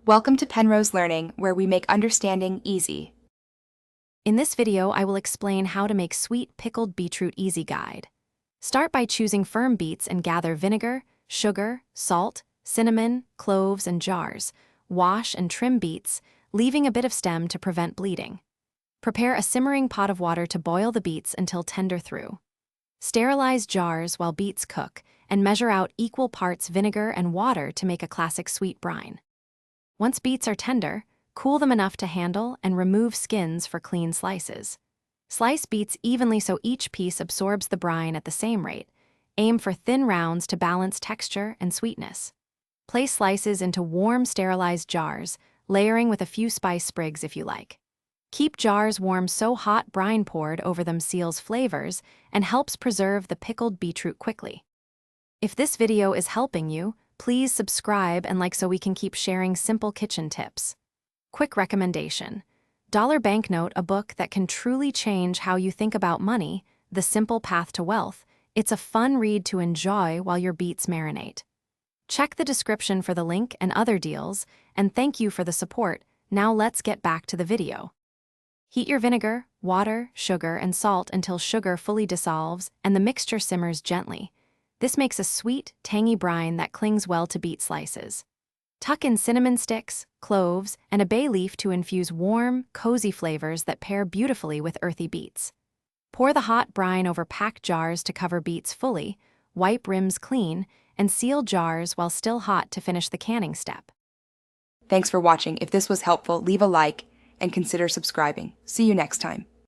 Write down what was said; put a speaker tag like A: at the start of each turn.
A: Welcome to Penrose Learning, where we make understanding easy.
B: In this video, I will explain how to make sweet pickled beetroot easy guide. Start by choosing firm beets and gather vinegar, sugar, salt, cinnamon, cloves, and jars. Wash and trim beets, leaving a bit of stem to prevent bleeding. Prepare a simmering pot of water to boil the beets until tender through. Sterilize jars while beets cook, and measure out equal parts vinegar and water to make a classic sweet brine. Once beets are tender, cool them enough to handle and remove skins for clean slices. Slice beets evenly so each piece absorbs the brine at the same rate. Aim for thin rounds to balance texture and sweetness. Place slices into warm, sterilized jars, layering with a few spice sprigs if you like. Keep jars warm so hot brine poured over them seals flavors and helps preserve the pickled beetroot quickly. If this video is helping you, please subscribe and like so we can keep sharing simple kitchen tips. Quick recommendation: Dollar Banknote, a book that can truly change how you think about money, The Simple Path to Wealth. It's a fun read to enjoy while your beets marinate. Check the description for the link and other deals, and thank you for the support. Now let's get back to the video. Heat your vinegar, water, sugar, and salt until sugar fully dissolves and the mixture simmers gently. This makes a sweet, tangy brine that clings well to beet slices. Tuck in cinnamon sticks, cloves, and a bay leaf to infuse warm, cozy flavors that pair beautifully with earthy beets. Pour the hot brine over packed jars to cover beets fully, wipe rims clean, and seal jars while still hot to finish the canning step.
A: Thanks for watching. If this was helpful, leave a like and consider subscribing. See you next time.